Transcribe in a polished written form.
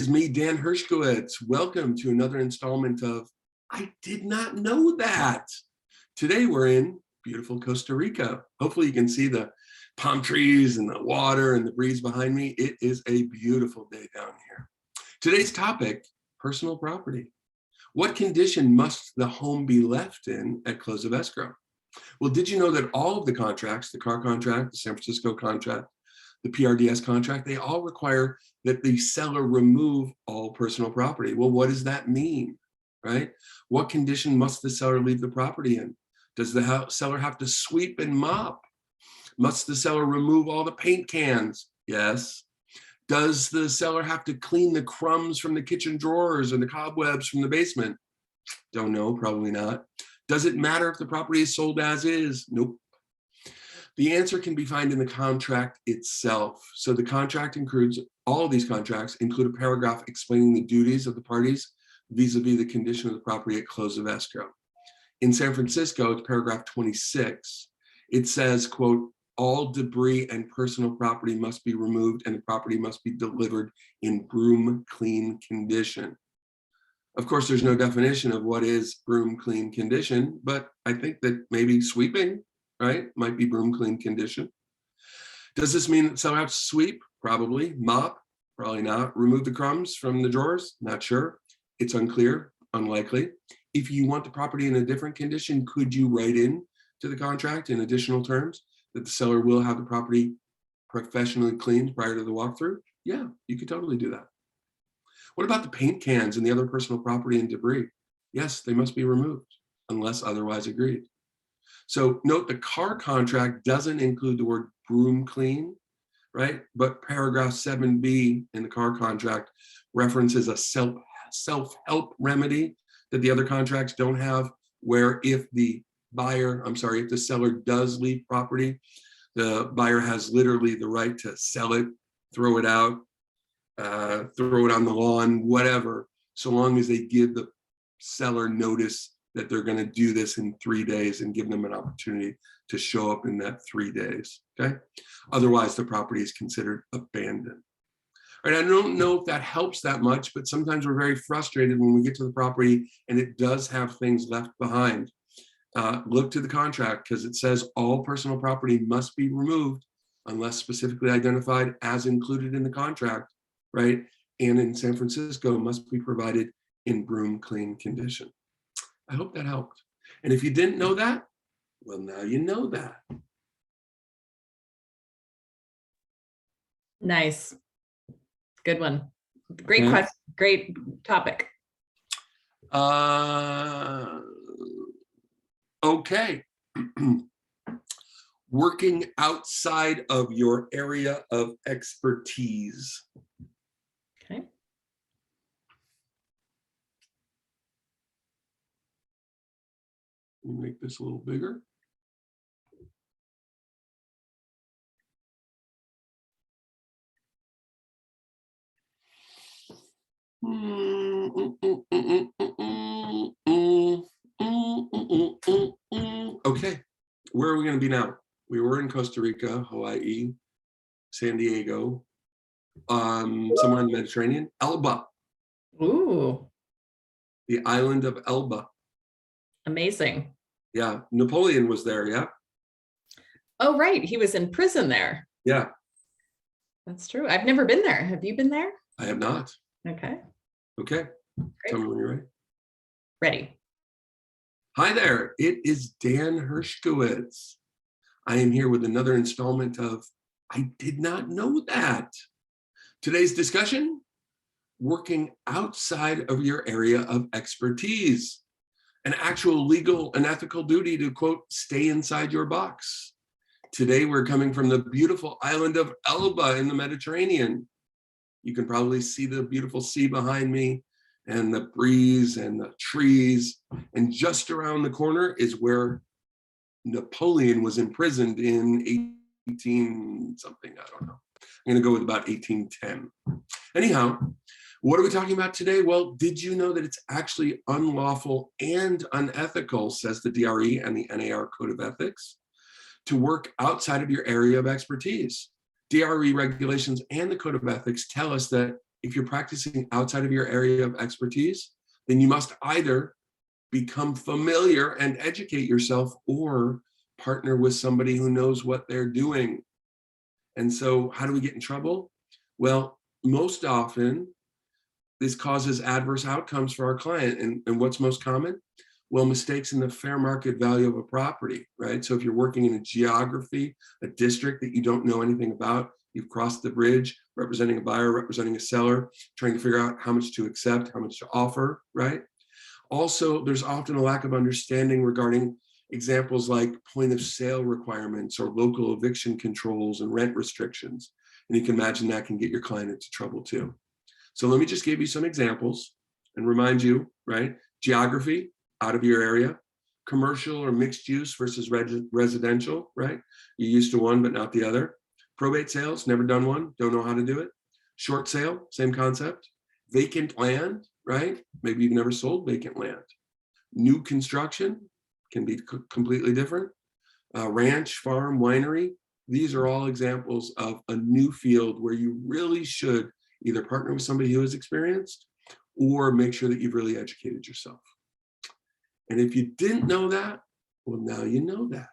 It's me, Dan Hershkowitz. Welcome to another installment of I Did Not Know That. Today we're in beautiful Costa Rica. Hopefully you can see the palm trees and the water and the breeze behind me. It is a beautiful day down here. Today's topic, personal property. What condition must the home be left in at close of escrow? Well, did you know that all of the contracts, the car contract, the San Francisco contract, the PRDS contract, they all require that the seller remove all personal property. Well, what does that mean, right? What condition must the seller leave the property in? Does the seller have to sweep and mop? Must the seller remove all the paint cans? Yes. Does the seller have to clean the crumbs from the kitchen drawers and the cobwebs from the basement? Don't know, probably not. Does it matter if the property is sold as is? Nope. The answer can be found in the contract itself. So the contract includes, all of these contracts include a paragraph explaining the duties of the parties vis-a-vis the condition of the property at close of escrow. In San Francisco, it's paragraph 26. It says, quote, all debris and personal property must be removed and the property must be delivered in broom clean condition. Of course, there's no definition of what is broom clean condition, but I think that maybe sweeping, right, might be broom clean condition. Does this mean that seller has to sweep? Probably. Mop? Probably not. Remove the crumbs from the drawers? Not sure. It's unclear, unlikely. If you want the property in a different condition, could you write in to the contract in additional terms that the seller will have the property professionally cleaned prior to the walkthrough? Yeah, you could totally do that. What about the paint cans and the other personal property and debris? Yes, they must be removed unless otherwise agreed. So note the car contract doesn't include the word broom clean, right? But paragraph 7B in the car contract references a self-help remedy that the other contracts don't have, where if the if the seller does leave property, the buyer has literally the right to sell it, throw it out, throw it on the lawn, whatever, so long as they give the seller notice that they're going to do this in 3 days and give them an opportunity to show up in that 3 days, okay? Otherwise, the property is considered abandoned. All right, I don't know if that helps that much, but sometimes we're very frustrated when we get to the property and it does have things left behind. Look to the contract because it says all personal property must be removed unless specifically identified as included in the contract, right? And in San Francisco, must be provided in broom clean condition. I hope that helped. And if you didn't know that, well, now you know that. Nice. Good one. Great question. Great topic. Okay. Working outside of your area of expertise. Okay. Let me make this a little bigger. Okay, where are we going to be now? We were in Costa Rica, Hawaii, San Diego, somewhere in the Mediterranean. Elba. Ooh. The island of Elba. Amazing. Yeah, Napoleon was there, yeah? Oh, right. He was in prison there. Yeah. That's true. I've never been there. Have you been there? I have not. Okay. Okay. Great. Tell me when you're ready. Ready. Hi there. It is Dan Hershkowitz. I am here with another installment of I Did Not Know That. Today's discussion, working outside of your area of expertise. An actual legal and ethical duty to, quote, stay inside your box. Today, we're coming from the beautiful island of Elba in the Mediterranean. You can probably see the beautiful sea behind me and the breeze and the trees. And just around the corner is where Napoleon was imprisoned in 18 something, I don't know. I'm gonna go with about 1810. Anyhow, what are we talking about today? Well, did you know that it's actually unlawful and unethical, says the DRE and the NAR Code of Ethics, to work outside of your area of expertise? DRE regulations and the Code of Ethics tell us that if you're practicing outside of your area of expertise, then you must either become familiar and educate yourself or partner with somebody who knows what they're doing. And so how do we get in trouble? Well, most often this causes adverse outcomes for our client. And what's most common? Well, mistakes in the fair market value of a property, right? So if you're working in a geography, a district that you don't know anything about, you've crossed the bridge, representing a buyer, representing a seller, trying to figure out how much to accept, how much to offer, right? Also, there's often a lack of understanding regarding examples like point of sale requirements or local eviction controls and rent restrictions. And you can imagine that can get your client into trouble too. So let me just give you some examples and remind you, right? Geography, out of your area. Commercial or mixed use versus residential, right? You're used to one, but not the other. Probate sales, never done one, don't know how to do it. Short sale, same concept. Vacant land, right? Maybe you've never sold vacant land. New construction can be completely different. Ranch, farm, winery, these are all examples of a new field where you really should either partner with somebody who is experienced or make sure that you've really educated yourself. And if you didn't know that, well, now you know that.